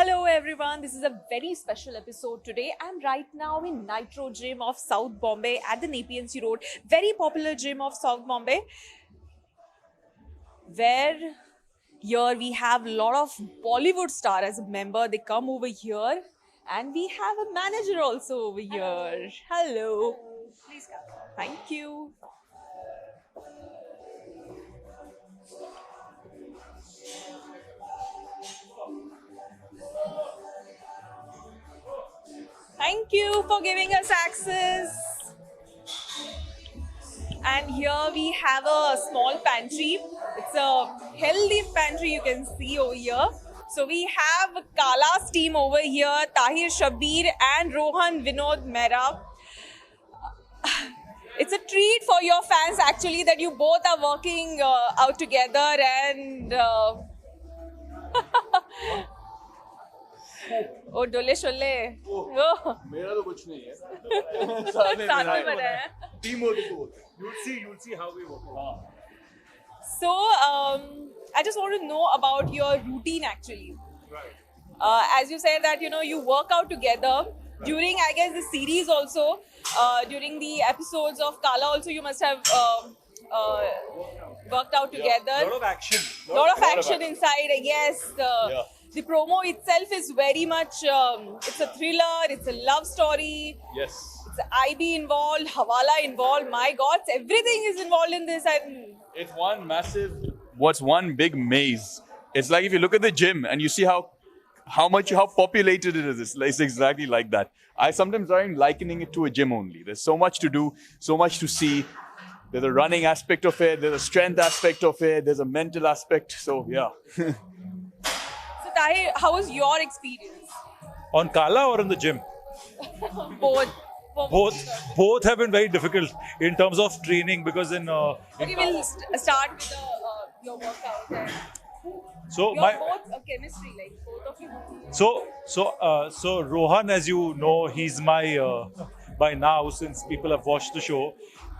Hello everyone, this is a very special episode today. I'm right now in Nitro Gym of South Bombay at the Nepean Road. Very popular gym of South Bombay. Where here we have a lot of Bollywood stars as a member. They come over here and we have a manager also over here. Hello. Please come. Thank you. Thank you for giving us access. And here we have a small pantry. It's a healthy pantry you can see over here. So we have Kaala's team over here, Taher Shabbir and Rohan Vinod Mehra. It's a treat for your fans actually that you both are working out together and oh, dole shole. Oh. मेरा तो कुछ नहीं है साथ में बनाया. Team work को बोलते हैं you'll see how we work. So, I just want to know about your routine actually. Right. As you said that, you work out together during, I guess, the series also, during the episodes of Kaala also, you must have worked out together. Lot of action. Lot of action inside, I guess. The promo itself is very much, it's a thriller, it's a love story. Yes. It's IB involved, Hawala involved. My God, everything is involved in this. And It's one big maze. It's like if you look at the gym and you see how populated it is. It's exactly like that. I sometimes am likening it to a gym only. There's so much to do, so much to see. There's a running aspect of it. There's a strength aspect of it. There's a mental aspect. So yeah. so, Taher, how was your experience? On Kaala or in the gym? Both. Both have been very difficult in terms of training because in Okay, we'll start with your workout. And so you're both chemistry, like both of you. so Rohan, as you know, he's my by now, since people have watched the show,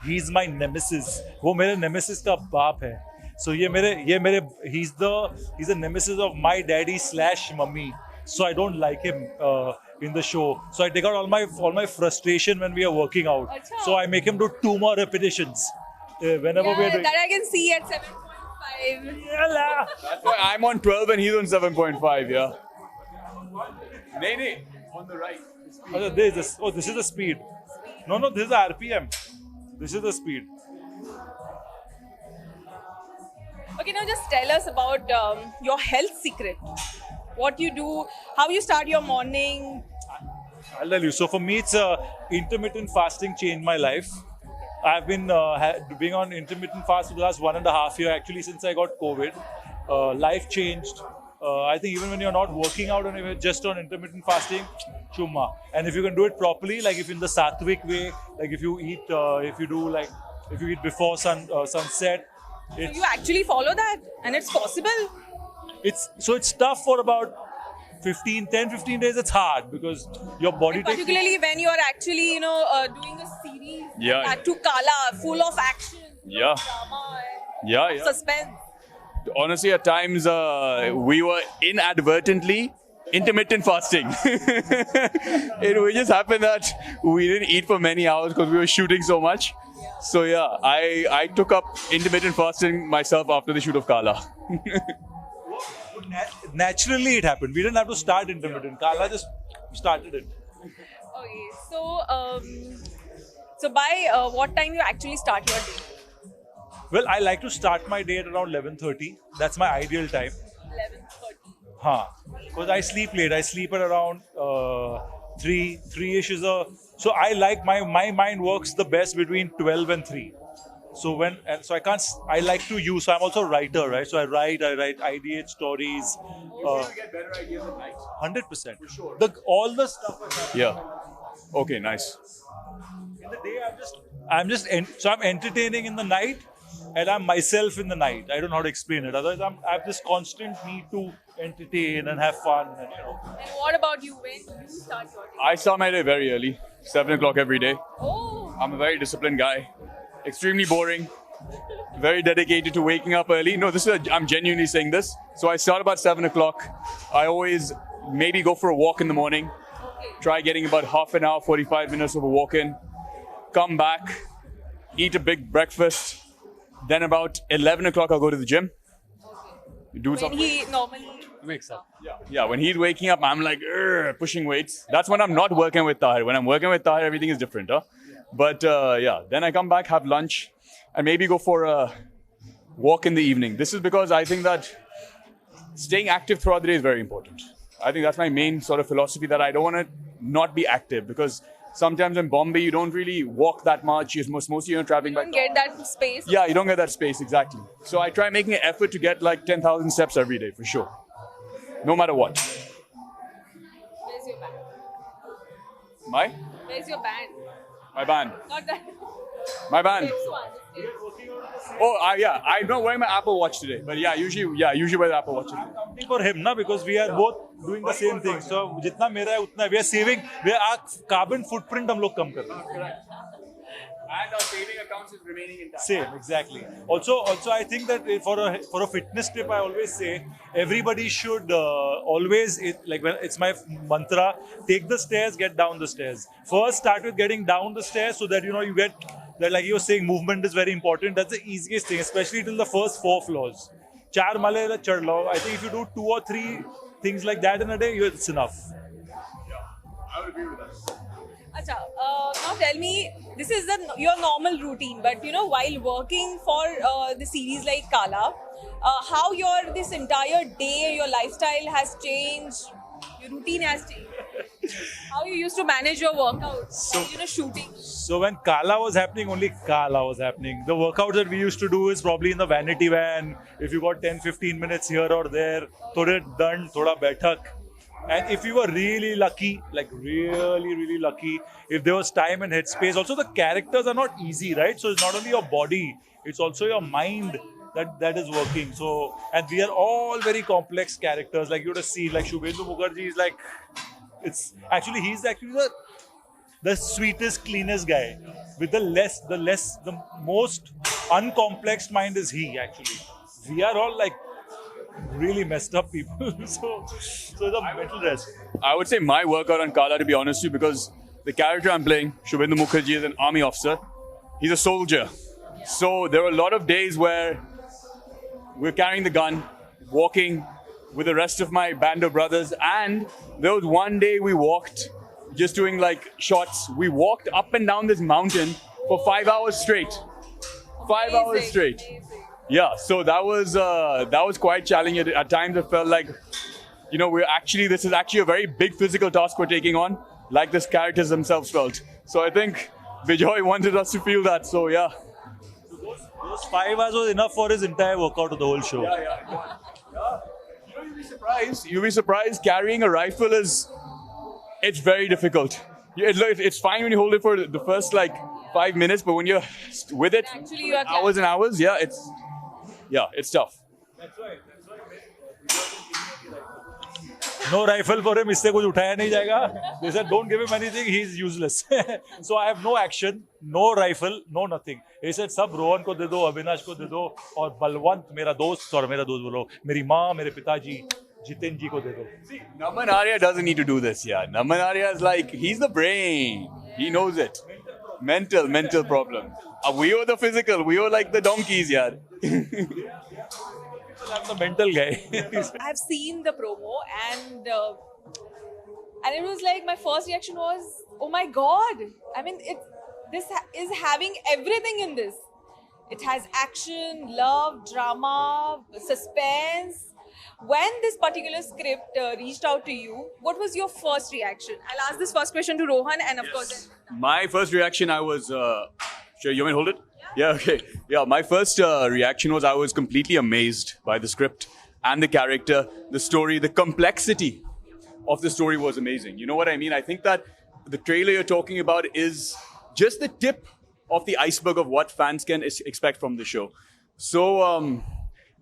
he's my nemesis. वो मेरे nemesis का बाप है. So he's the nemesis of my daddy / mummy. So I don't like him in the show. So I take out all my frustration when we are working out. Achha. So I make him do 2 more repetitions whenever we are doing. That I can see at 7.5. Yalla. That's why I'm on 12 and he's on 7.5. Yeah. Nee, on the right. This is the speed. No, this is the RPM. This is the speed. Okay, now just tell us about your health secret. What you do, how you start your morning. I'll tell you. So for me, it's intermittent fasting changed my life. I've been being on intermittent fast for the last 1.5 years, actually, since I got COVID. Life changed. I think even when you're not working out and you're just on intermittent fasting, chumma. And if you can do it properly, like if in the sattvic way, like if you eat before sunset. So you actually follow that and it's possible? It's tough for about 10-15 days. It's hard because your body And particularly when you are actually, doing a series to Kaala, full of action, Yeah. drama and Yeah. suspense. Honestly, at times we were inadvertently intermittent fasting. It just happened that we didn't eat for many hours because we were shooting so much. So yeah, I took up intermittent fasting myself after the shoot of Kaala. Naturally, it happened. We didn't have to start intermittent. Kaala just started it. Okay, so by what time you actually start your day? Well, I like to start my day at around 11:30. That's my ideal time. 11:30. Because I sleep late. I sleep at around 3-ish is a... So I like my mind works the best between 12 and 3. So I like to use, so I'm also a writer, right? So I write, ideate stories. You get better ideas at night. 100%. For sure. All the stuff I have. Yeah. Okay, nice. In the day, I'm entertaining in the night, and I'm myself in the night. I don't know how to explain it. Otherwise, I have this constant need to entertain and have fun. And And what about you? When do you start your day? I start my day very early, 7 o'clock every day. Oh, I'm a very disciplined guy. Extremely boring. Very dedicated to waking up early. No, I'm genuinely saying this. So I start about 7 o'clock. I always maybe go for a walk in the morning. Try getting about half an hour, 45 minutes of a walk in. Come back, eat a big breakfast. Then about 11 o'clock, I'll go to the gym. Do When something. he normally... Wakes up. Yeah, when he's waking up, I'm like pushing weights. That's when I'm not working with Taher. When I'm working with Taher, everything is different. But then I come back, have lunch, and maybe go for a walk in the evening. This is because I think that staying active throughout the day is very important. I think that's my main sort of philosophy, that I don't want to not be active, because sometimes in Bombay you don't really walk that much. Mostly you're traveling You by don't get that space. Yeah, you don't get that space, exactly. So I try making an effort to get like 10,000 steps every day, for sure. No matter what. Where's your band? Where's your band? My band. Not that. My band. This one. I'm not wearing my Apple Watch today. But usually wear the Apple Watch today. Something for him, na, because we are both doing the same thing. So, जितना मेरा है उतना we are saving. Our carbon footprint हम लोग कम कर रहे हैं. And our saving accounts is remaining intact. Same, exactly. Also, I think that for a fitness trip, I always say everybody should it's my mantra: take the stairs, get down the stairs. First, start with getting down the stairs so that you get that, like you were saying, movement is very important. That's the easiest thing, especially till the first 4 floors. 4 male chad lo. I think if you do 2 or 3 things like that in a day, it's enough. I would agree with that. Acha, now tell me, this is your normal routine, but while working for the series like Kaala, how this entire day, your lifestyle has changed, your routine has changed. How you used to manage your workouts, shooting. So when Kaala was happening, only Kaala was happening. The workout that we used to do is probably in the vanity van. If you got 10-15 minutes here or there, thoda done, thoda baithak. And if you were really lucky, like really, really lucky, if there was time and headspace, also the characters are not easy, right? So it's not only your body, it's also your mind that is working. So, and we are all very complex characters. Like you would have seen, like Shubhendu Mukherjee is like, he's actually the sweetest, cleanest guy. With the most uncomplexed mind is he, actually. We are all like really messed up people. so the mental rest. I would say my workout on Kaala, to be honest with you, because the character I'm playing, Shubhendu Mukherjee, is an army officer. He's a soldier. So there were a lot of days where we're carrying the gun, walking with the rest of my band of brothers, and there was one day we walked, just doing like shots. We walked up and down this mountain for 5 hours straight. 5 hours straight. Amazing. Yeah, so that was quite challenging. At times it felt like, this is actually a very big physical task we're taking on, like the characters themselves felt. So I think Bijoy wanted us to feel that, so yeah. Those 5 hours was enough for his entire workout of the whole show. Yeah. You'll be surprised, carrying a rifle it's very difficult. It's fine when you hold it for the first 5 minutes, but when you're with it, Actually, you are hours and hours, it's tough. That's why no rifle for him, इससे कुछ उठाया नहीं जाएगा. They said, don't give him anything, he's useless. So I have no action, no rifle, no nothing. He said, सब रोहन को दे दो, अविनाश को दे दो, और बलवंत मेरा दोस्त बोलो, मेरी माँ, मेरे पिताजी, जितेन जी को दे दो. See, Naman Arya doesn't need to do this, Naman Arya is he's the brain. He knows it. Mental problem. We were the physical, we were like the donkeys, I'm the mental guy. I've seen the promo and it was like, my first reaction was, oh my god, I mean this is having everything in this. It has action, love, drama, suspense. When this particular script reached out to you, what was your first reaction? I'll ask this first question to Rohan and of course my first reaction, I was sure you want me to hold it? Yeah, okay. Yeah, my first reaction was I was completely amazed by the script and the character, the story, the complexity of the story was amazing. You know what I mean? I think that the trailer you're talking about is just the tip of the iceberg of what fans can expect from the show. So,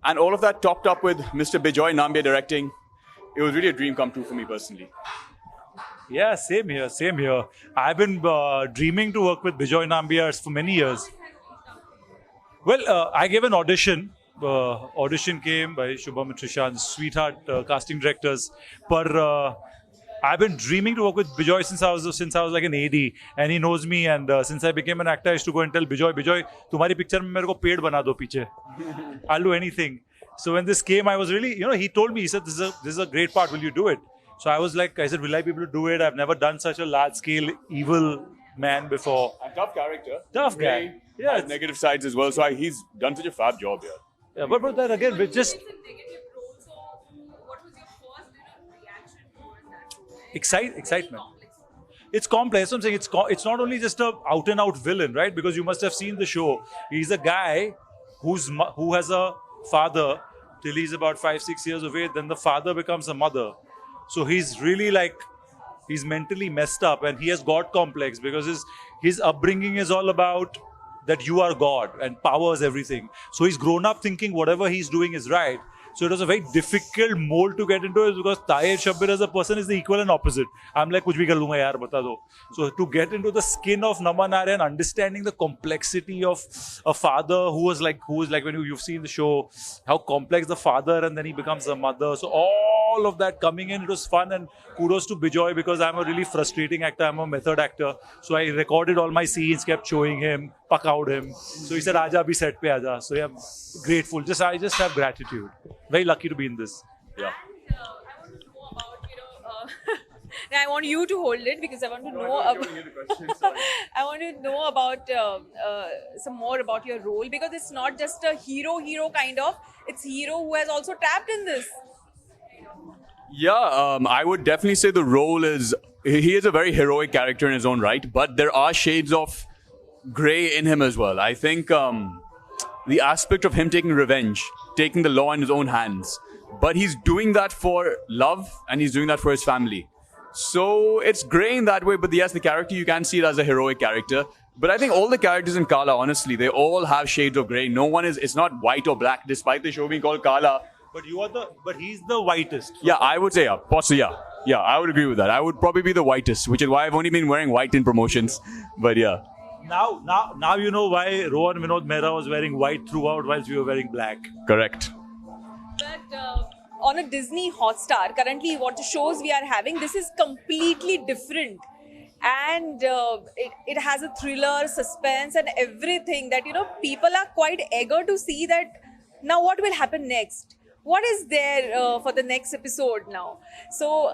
and all of that topped up with Mr. Bijoy Nambiar directing. It was really a dream come true for me personally. Yeah, same here. I've been dreaming to work with Bijoy Nambiar for many years. Well, I gave an audition audition came by Shubham and Trishan, sweetheart casting directors. But I've been dreaming to work with Bijoy since I was like an AD, and he knows me. And since I became an actor, I used to go and tell Bijoy, तुम्हारी picture में मेरे को पेड़ बना दो पीछे. I'll do anything. So when this came, I was really, he told me, he said, this is a great part. Will you do it? So I said, will I be able to do it? I've never done such a large-scale evil man before. And tough character. Tough guy. Yeah. Has negative sides as well. So he's done such a fab job here. Yeah, but then again, with just It's a negative role, so what was your first reaction towards that role? excitement. Complex. It's complex. I'm saying it's not only just a out-and-out villain, right? Because you must have seen the show. He's a guy who has a father till he's about 5-6 years of age. Then the father becomes a mother. So he's really he's mentally messed up, and he has God complex because his upbringing is all about that you are God and powers everything. So he's grown up thinking whatever he's doing is right. So it was a very difficult mold to get into it because Taher Shabbir as a person is the equal and opposite. I'm like, kuch bhi kar lunga yaar, bata do. So to get into the skin of Namanare and understanding the complexity of a father who was like when you've seen the show, how complex the father and then he becomes a mother. So all of that coming in, it was fun, and kudos to Bijoy because I'm a really frustrating actor. I'm a method actor. So I recorded all my scenes, kept showing him, pakawed him. So he said, Aja bhi set pe aja. So yeah, I'm grateful. I just have gratitude. Very lucky to be in this. Yeah. And I want to know about, I want you to hold it because I want to know about. I want to know about some more about your role because it's not just a hero kind of. It's hero who has also tapped in this. Yeah, I would definitely say the role he is a very heroic character in his own right, but there are shades of grey in him as well. I think the aspect of him taking revenge, taking the law in his own hands, but he's doing that for love and he's doing that for his family. So it's grey in that way, but yes, the character, you can see it as a heroic character. But I think all the characters in Kaala, honestly, they all have shades of grey. No one it's not white or black, despite the show being called Kaala. But he's the whitest. Yeah, I would say, possibly, yeah, I would agree with that. I would probably be the whitest, which is why I've only been wearing white in promotions. But yeah. Now you know why Rohan Vinod Mehra was wearing white throughout whilst we were wearing black. Correct. But on a Disney Hotstar, currently what shows we are having, this is completely different. And it has a thriller, suspense and everything that, people are quite eager to see that now what will happen next. What is there for the next episode now? So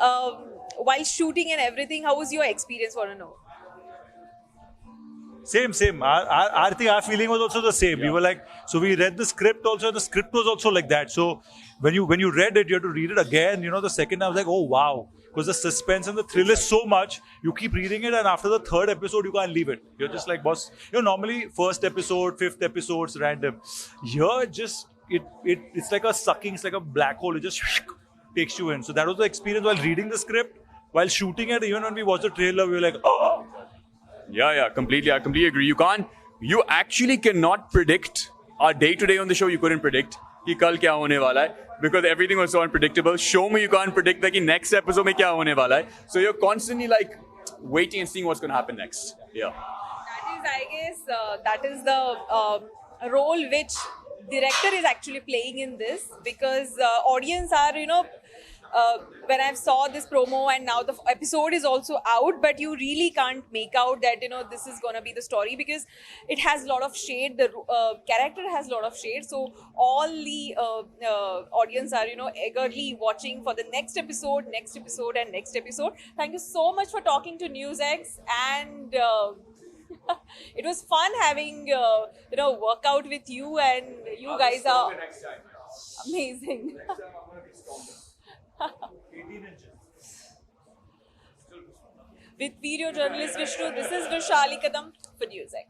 while shooting and everything, how was your experience? Want to know? Same. I think our feeling was also the same. Yeah. We were so we read the script also. The script was also like that. So when you read it, you have to read it again. The second time I was like, oh wow, because the suspense and the thrill is so much. You keep reading it, and after the third episode, you can't leave it. You're just like, boss. Normally first episode, fifth episode's random. Here, it's like a sucking. It's like a black hole. It just takes you in. So that was the experience while reading the script, while shooting it. Even when we watched the trailer, we were like, oh. Yeah, completely. I completely agree. You actually cannot predict our day-to-day on the show. You couldn't predict कि कल क्या होने वाला है because everything was so unpredictable. Show me you can't predict that कि next episode में क्या होने वाला है. So you're constantly waiting and seeing what's going to happen next. Yeah. That is, I guess, that is the role which director is actually playing in this because audience are, when I saw this promo and now the episode is also out, but you really can't make out that, this is going to be the story because it has a lot of shade. The character has a lot of shade. So all the audience are, eagerly watching for the next episode. Thank you so much for talking to NewsX and it was fun having, workout with you and you guys are amazing. Next time I'm going to be stronger. 18 inches. With video journalist Vishnu, this is Vishali Kadam for NewsX.